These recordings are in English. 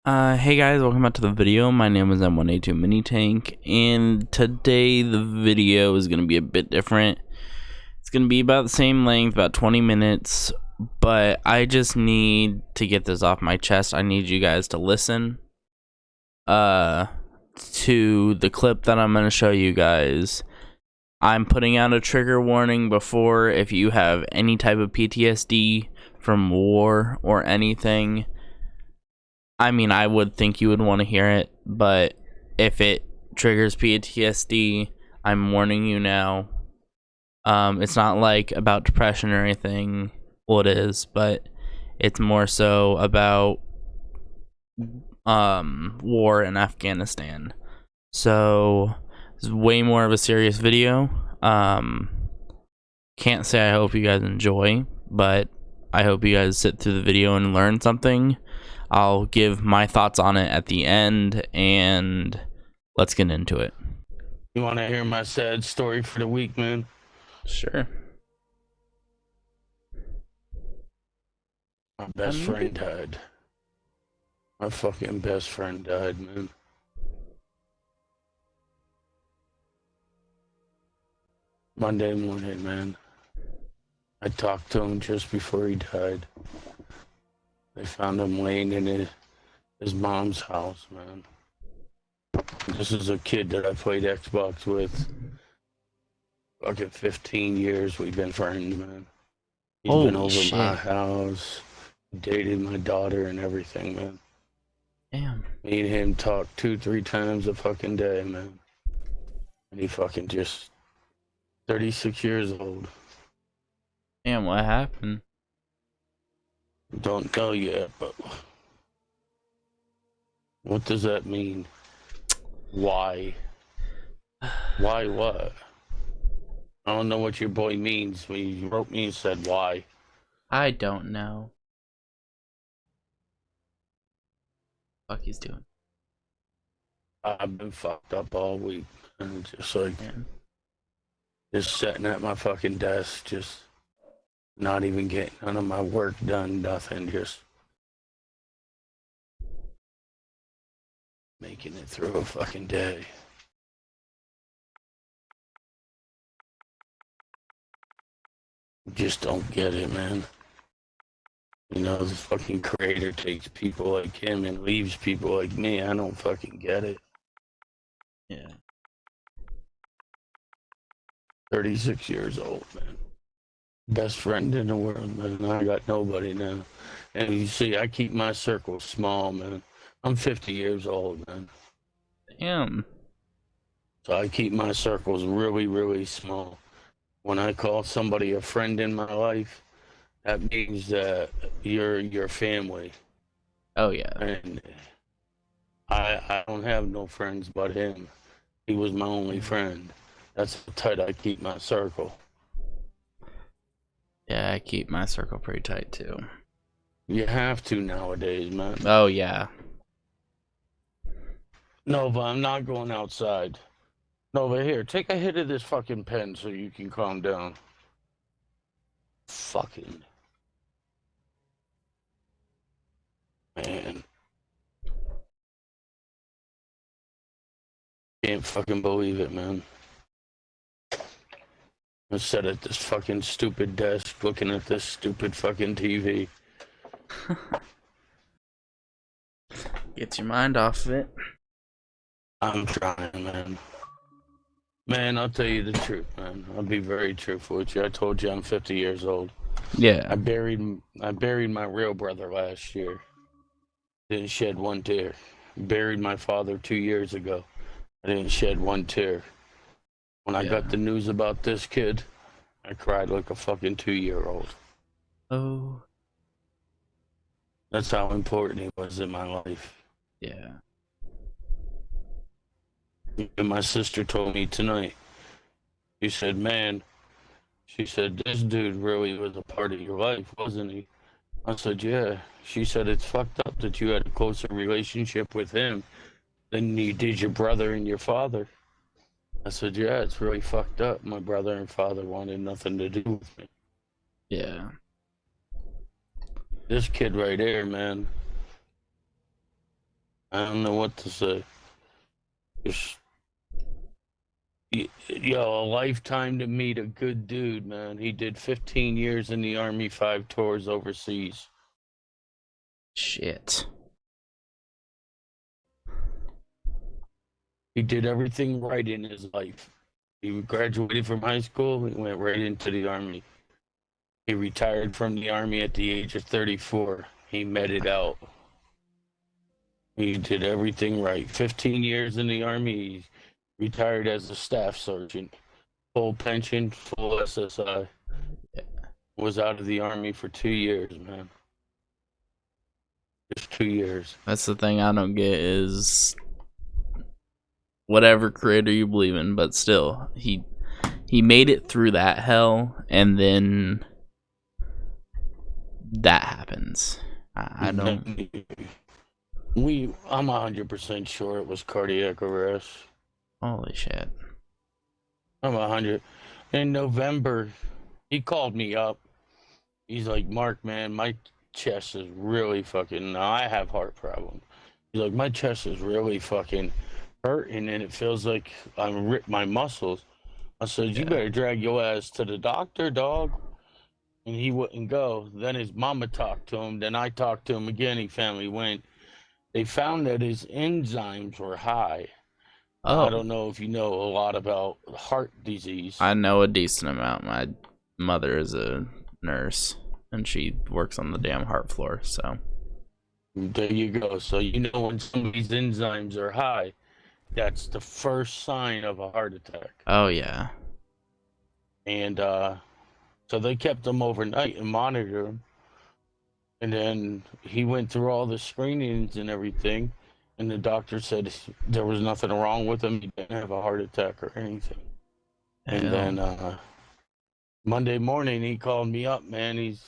Hey guys, welcome back to the video. My name is M1A2 Mini Tank, and today the video is going to be a bit different. It's going to be about the same length, about 20 minutes, but I just need to get this off my chest. I need you guys to listen to the clip that I'm going to show you guys. I'm putting out a trigger warning before if you have any type of PTSD from war or anything. I mean, I would think you would want to hear it, but if it triggers PTSD, I'm warning you now. It's not like about depression or anything. Well, it is, but it's more so about war in Afghanistan. So it's way more of a serious video. Can't say I hope you guys enjoy, but I hope you guys sit through the video and learn something. I'll give my thoughts on it at the end, and let's get into it. You want to hear my sad story for the week, man? Sure. My best friend died. My fucking best friend died, man. Monday morning, man. I talked to him just before he died. They found him laying in his mom's house, man. This is a kid that I played Xbox with. Fucking 15 years we've been friends, man. He's been over my house, dated my daughter and everything, man. Damn. Me and him talk 2-3 times a fucking day, man. And he fucking just 36 years old. Damn, what happened? Don't know yet, but what does that mean? Why? Why what? I don't know what your boy means when he wrote me and said why. I don't know. Fuck he's doing. I've been fucked up all week. And just like, just sitting at my fucking desk, just not even getting none of my work done, nothing, just making it through a fucking day. Just don't get it, man. You know, the fucking creator takes people like him and leaves people like me. I don't fucking get it. Yeah. 36 years old, man. Best friend in the world, man. I got nobody now. And you see, I keep my circle small, man. I'm 50 years old, man. Damn. So I keep my circles really, really small. When I call somebody a friend in my life, that means that you're your family. Oh yeah. And I don't have no friends but him. He was my only friend. That's how tight I keep my circle. Yeah, I keep my circle pretty tight too. You have to nowadays, man. Oh yeah. No, but I'm not going outside. No, but here, take a hit of this fucking pen so you can calm down. Fucking. Man. Can't fucking believe it, man. I sat at this fucking stupid desk looking at this stupid fucking TV. Gets your mind off of it. I'm trying, man. Man, I'll tell you the truth, man. I'll be very truthful with you. I told you I'm 50 years old. Yeah. I buried my real brother last year. Didn't shed one tear. Buried my father 2 years ago. I didn't shed one tear. When I got the news about this kid, I cried like a fucking 2-year-old. Oh. That's how important he was in my life. Yeah. And my sister told me tonight, she said, man, she said, this dude really was a part of your life, wasn't he? I said, yeah. She said, it's fucked up that you had a closer relationship with him than you did your brother and your father. I said, yeah, it's really fucked up. My brother and father wanted nothing to do with me. Yeah. This kid right here, man. I don't know what to say. Just, yo, a lifetime to meet a good dude, man. He did 15 years in the Army, 5 tours overseas. Shit. He did everything right in his life. He graduated from high school. He went right into the Army. He retired from the Army at the age of 34. He met it out. He did everything right. 15 years in the Army. He retired as a staff sergeant. Full pension, full SSI. Was out of the Army for 2 years, man. Just 2 years. That's the thing I don't get is whatever creator you believe in, but still, he made it through that hell, and then that happens. I don't. I'm 100% sure it was cardiac arrest. Holy shit. I'm 100. In November, he called me up. He's like, Mark, man, my chest is really fucking. Now I have heart problems. He's like, my chest is really fucking hurting, and it feels like I'm ripped my muscles. I said, you better drag your ass to the doctor, dog. And he wouldn't go. Then his mama talked to him. Then I talked to him again. He finally went. They found that his enzymes were high. I don't know if you know a lot about heart disease. I know a decent amount. My mother is a nurse, and she works on the damn heart floor, so. There you go. So you know when somebody's enzymes are high, that's the first sign of a heart attack. Oh, yeah. And so they kept him overnight and monitored him. And then he went through all the screenings and everything. And the doctor said there was nothing wrong with him. He didn't have a heart attack or anything. And then Monday morning, he called me up, man. He's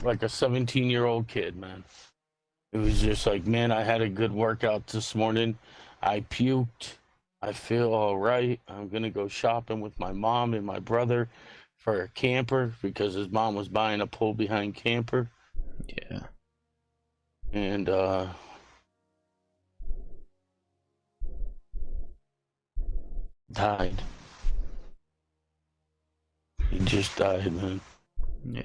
like a 17-year-old kid, man. It was just like, man, I had a good workout this morning. I puked. I feel all right. I'm going to go shopping with my mom and my brother for a camper because his mom was buying a pull-behind camper. Yeah. And died. He just died, man. Yeah.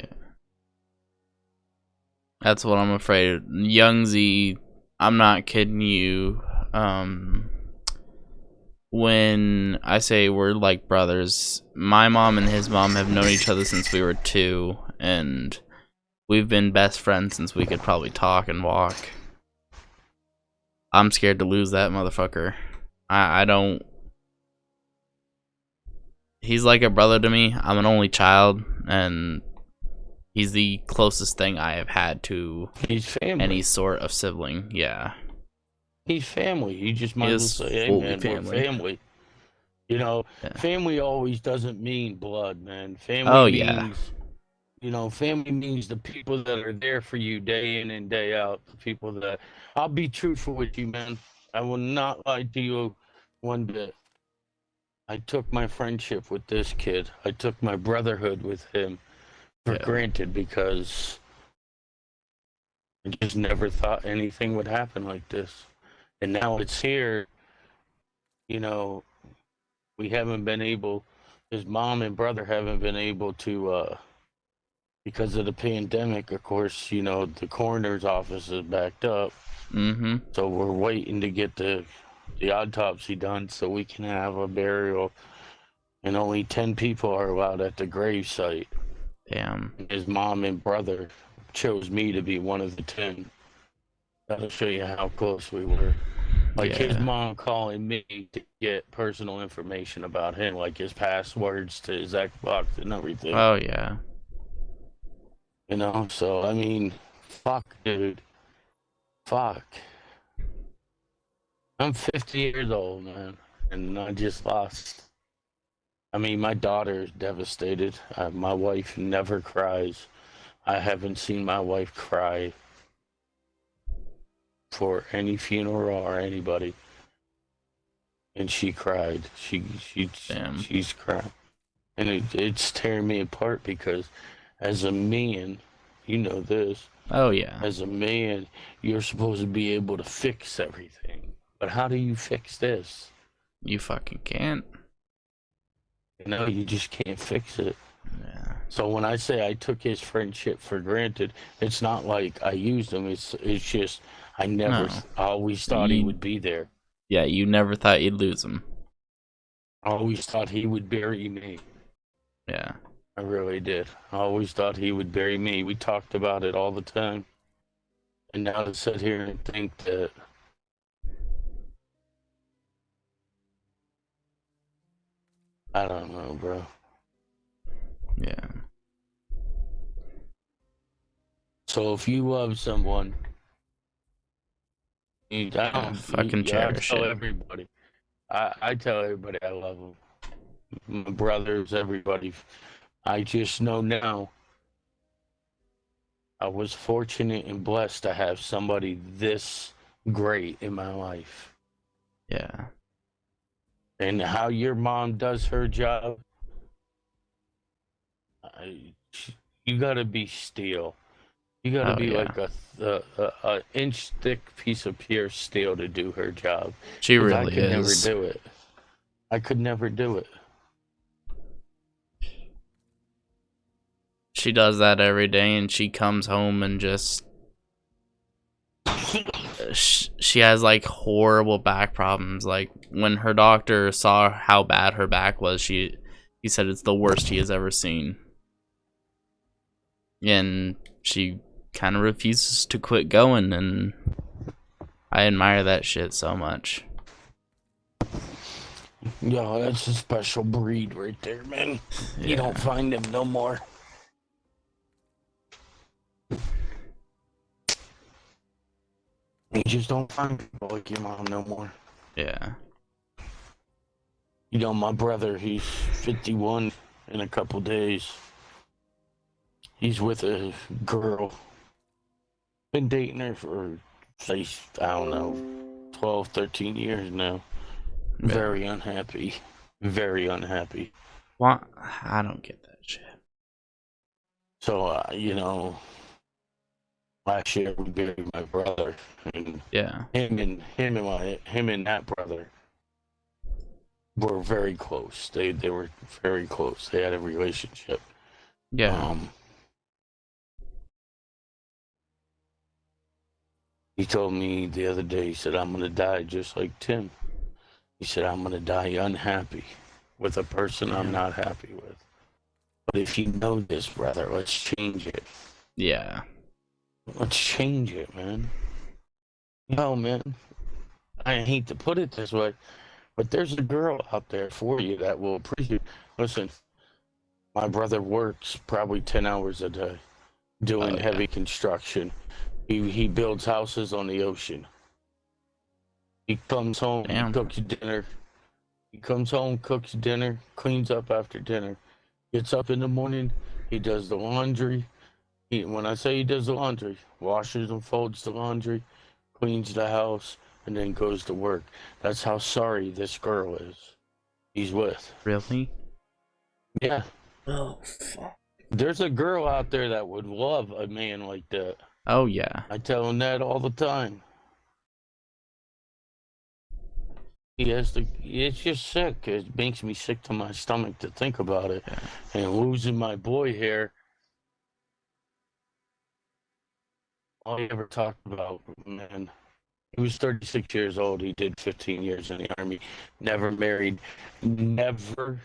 That's what I'm afraid of. Young Z, I'm not kidding you. When I say we're like brothers, my mom and his mom have known each other since we were 2, and we've been best friends since we could probably talk and walk. I'm scared to lose that motherfucker. I don't. He's like a brother to me. I'm an only child, and he's the closest thing I have had to any sort of sibling. Yeah. He's family. You just might as well say, hey, man, we're family. You know, family always doesn't mean blood, man. Family means, you know, family means the people that are there for you day in and day out. The people that, I'll be truthful with you, man. I will not lie to you one bit. I took my friendship with this kid. I took my brotherhood with him for granted because I just never thought anything would happen like this. And now it's here, you know, we haven't been able, his mom and brother haven't been able to, because of the pandemic, of course, you know, the coroner's office is backed up. Mm-hmm. So we're waiting to get the autopsy done so we can have a burial. And only 10 people are allowed at the grave site. Damn. His mom and brother chose me to be one of the 10. That'll show you how close we were. Like his mom calling me to get personal information about him, like his passwords to his Xbox and everything. Oh, yeah. You know, so, I mean, fuck, dude. Fuck. I'm 50 years old, man, and I just lost. I mean, my daughter is devastated. My wife never cries. I haven't seen my wife cry for any funeral or anybody, and she cried. She's crying, and it's tearing me apart because, as a man, you know this. Oh yeah. As a man, you're supposed to be able to fix everything. But how do you fix this? You fucking can't. You just can't fix it. Yeah. So when I say I took his friendship for granted, it's not like I used him. It's just No. I always thought he would be there. Yeah, you never thought you'd lose him. I always thought he would bury me. Yeah. I really did. I always thought he would bury me. We talked about it all the time. And now to sit here and think that I don't know, bro. Yeah. So if you love someone, Fucking I cherish tell it. everybody. I tell everybody I love them. My brothers, everybody. I just know now I was fortunate and blessed to have somebody this great in my life. Yeah. And how your mom does her job, you got to be steel. You got to Oh be yeah. like a inch thick piece of pure steel to do her job. She 'Cause I really could never is. do it. I could never do it. She does that every day, and she comes home and just she has like horrible back problems. Like when her doctor saw how bad her back was, he said it's the worst he has ever seen, and she kind of refuses to quit going, and I admire that shit so much. Yo, that's a special breed right there, man. Yeah. You don't find them no more. You just don't find people like your mom no more. Yeah. You know, my brother, he's 51 in a couple days. He's with a girl. Been dating her for, say, I don't know, 12, 13 years now. Yeah. Very unhappy. Very unhappy. What? I don't get that shit. So, last year we buried my brother, and Yeah. him and that brother were very close. They were very close. They had a relationship. Yeah. He told me the other day, he said, I'm gonna die just like Tim. He said, I'm gonna die unhappy with a person I'm not happy with. But if you know this, brother, let's change it. Yeah. Let's change it, man. No, man. I hate to put it this way, but there's a girl out there for you that will appreciate. Listen, my brother works probably 10 hours a day doing heavy construction. He builds houses on the ocean. He comes home, Damn. he cooks dinner. He comes home, cooks dinner, cleans up after dinner, gets up in the morning, he does the laundry. When I say he does the laundry, washes and folds the laundry, cleans the house, and then goes to work. That's how sorry this girl is. He's with. Really? Yeah. Oh fuck. There's a girl out there that would love a man like that. Oh yeah. I tell him that all the time. It's just sick. It makes me sick to my stomach to think about it. Yeah. And losing my boy here, all he ever talked about, man, he was 36 years old. He did 15 years in the Army. Never married. Never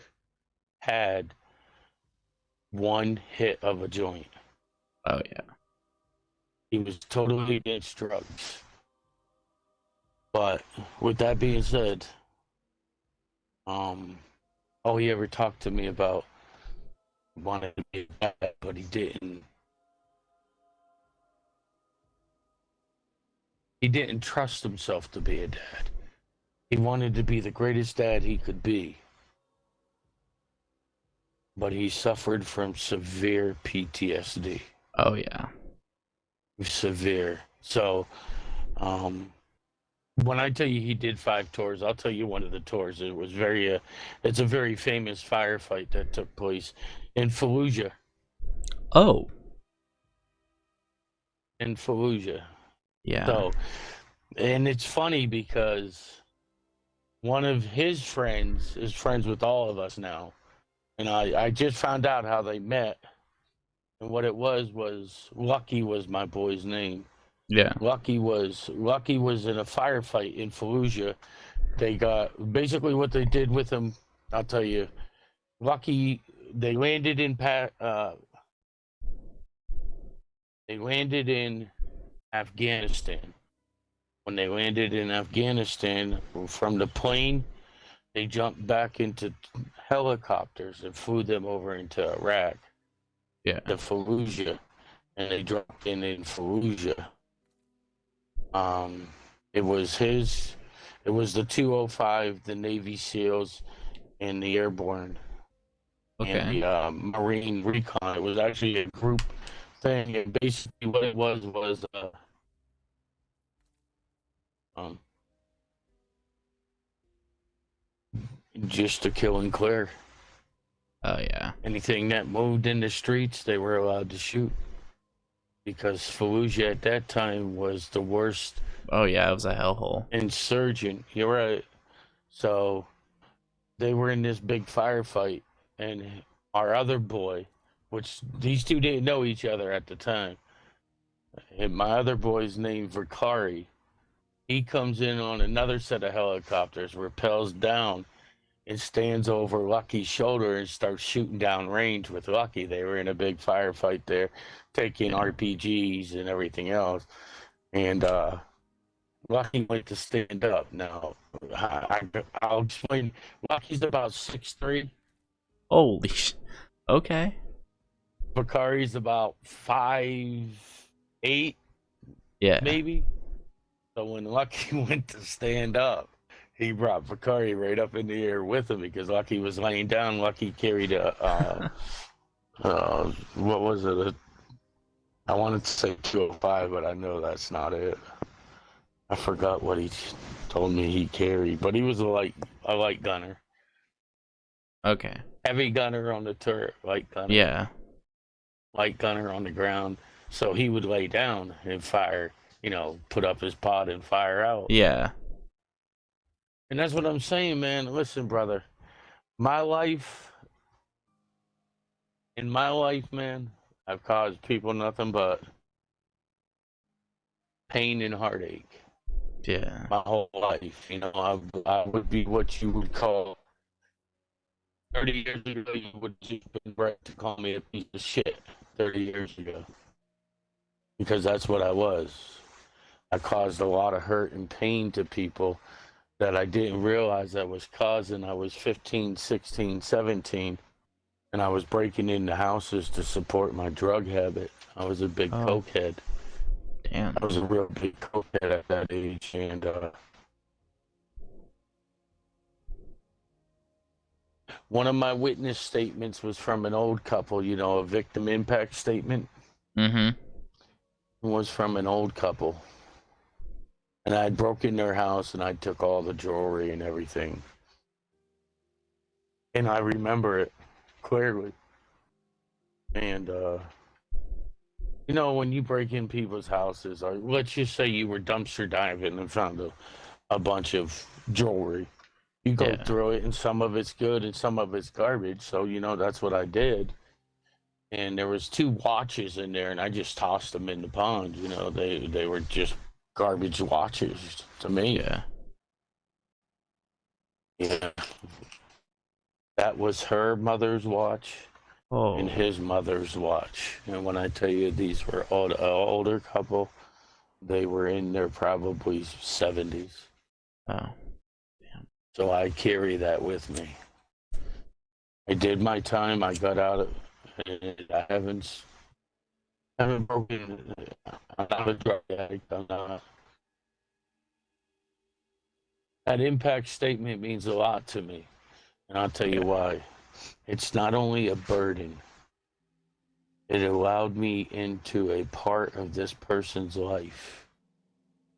had one hit of a joint. Oh yeah. He was totally against drugs. But with that being said, all he ever talked to me about wanted to be a dad, but he didn't. He didn't trust himself to be a dad. He wanted to be the greatest dad he could be. But he suffered from severe PTSD. Oh yeah. Severe. So, when I tell you he did 5 tours, I'll tell you one of the tours. It was it's a very famous firefight that took place in Fallujah. Oh. In Fallujah. Yeah. So, And it's funny because one of his friends is friends with all of us now. And I just found out how they met. And what it was Lucky was my boy's name. Yeah. Lucky was in a firefight in Fallujah. They got basically what they did with him. I'll tell you. Lucky, they landed in Afghanistan. When they landed in Afghanistan from the plane, they jumped back into helicopters and flew them over into Iraq, Yeah. to Fallujah, and they dropped in Fallujah. It was the 205, the Navy SEALs, and the Airborne, and Okay. the Marine Recon. It was actually a group thing, and basically what it was um, just to kill and clear. Oh yeah. Anything that moved in the streets, they were allowed to shoot. Because Fallujah at that time was the worst Oh yeah, it was a hellhole. insurgent. You're right. So they were in this big firefight, and our other boy, which these two didn't know each other at the time, and my other boy's named Vakari. He comes in on another set of helicopters, rappels down, and stands over Lucky's shoulder and starts shooting down range with Lucky. They were in a big firefight there, taking Yeah. RPGs and everything else. And Lucky went to stand up. Now, I'll explain. Lucky's about 6'3". Holy okay. Bakari's about 5'8", Yeah. maybe. So when Lucky went to stand up, he brought Bakari right up in the air with him because Lucky was laying down. Lucky carried what was it? I wanted to say 205, but I know that's not it. I forgot what he told me he carried, but he was a light gunner. Okay. Heavy gunner on the turret, light gunner. Yeah. Light gunner on the ground. So he would lay down and fire, put up his pod and fire out. Yeah. And that's what I'm saying, man. Listen, brother, my life, in my life, man, I've caused people nothing but pain and heartache. Yeah. My whole life, I would be what you would call 30 years ago. You would just been right to call me a piece of shit 30 years ago because that's what I was. I caused a lot of hurt and pain to people that I didn't realize I was causing. I was 15, 16, 17, and I was breaking into houses to support my drug habit. I was a big Oh cokehead. damn. I was a real big cokehead at that age, and one of my witness statements was from an old couple, a victim impact statement. Mm-hmm. It was from an old couple. And I broke in their house and I took all the jewelry and everything. And I remember it clearly. And, when you break in people's houses, or let's just say you were dumpster diving and found a bunch of jewelry, you go Yeah. through it and some of it's good and some of it's garbage. So, that's what I did. And there was 2 watches in there and I just tossed them in the pond. They were just garbage watches to me. Yeah. Yeah. That was her mother's watch Oh. and his mother's watch. And when I tell you these were older couple, they were in their probably 70s. Oh. So I carry that with me. I did my time. I got out of it. I haven't broken. I'm not a drug addict. I'm not. That impact statement means a lot to me. And I'll tell you Yeah. why. It's not only a burden, it allowed me into a part of this person's life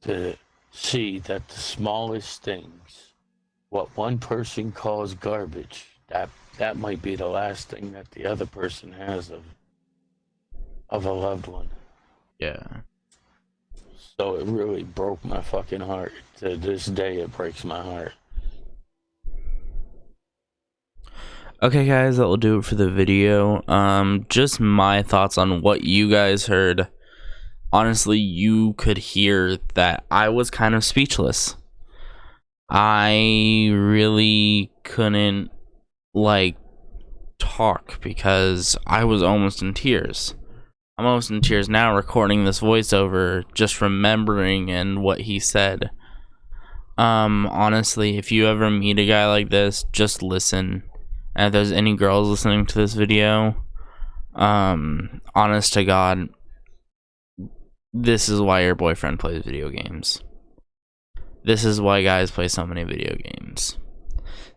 to see that the smallest things, what one person calls garbage, that might be the last thing that the other person has of a loved one. Yeah. So it really broke my fucking heart. To this day, it breaks my heart. Okay, guys, that will do it for the video. Just my thoughts on what you guys heard. Honestly, you could hear that I was kind of speechless. I really couldn't, like, talk because I was almost in tears. I'm almost in tears now recording this voiceover, just remembering and what he said. Honestly, if you ever meet a guy like this, just listen. And if there's any girls listening to this video, honest to God, this is why your boyfriend plays video games. This is why guys play so many video games.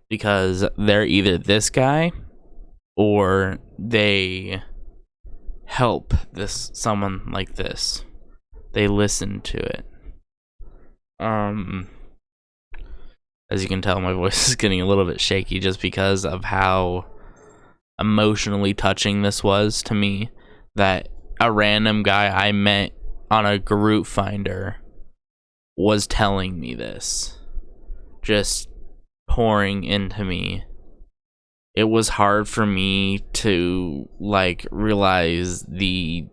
Because they're either this guy or they help someone like this. They listen to it. As you can tell, my voice is getting a little bit shaky just because of how emotionally touching this was to me, that a random guy I met on a group finder was telling me this, just pouring into me. It was hard for me to, like, realize the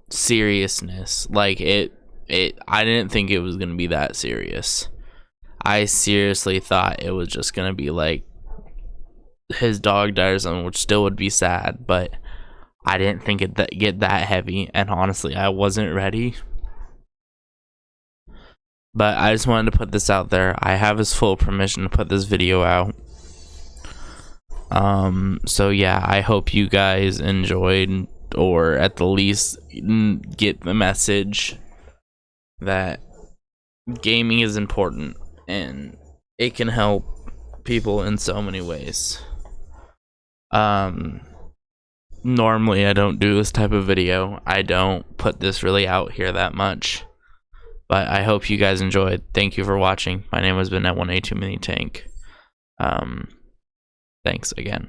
seriousness. Like, I didn't think it was gonna be that serious. I seriously thought it was just gonna be like his dog died or something, which still would be sad, but I didn't think it get that heavy, and honestly, I wasn't ready. But I just wanted to put this out there. I have his full permission to put this video out. So yeah, I hope you guys enjoyed, or at the least get the message that gaming is important and it can help people in so many ways. Normally I don't do this type of video. I don't put this really out here that much. But I hope you guys enjoyed. Thank you for watching. My name has been at 182 Mini Tank. Thanks again.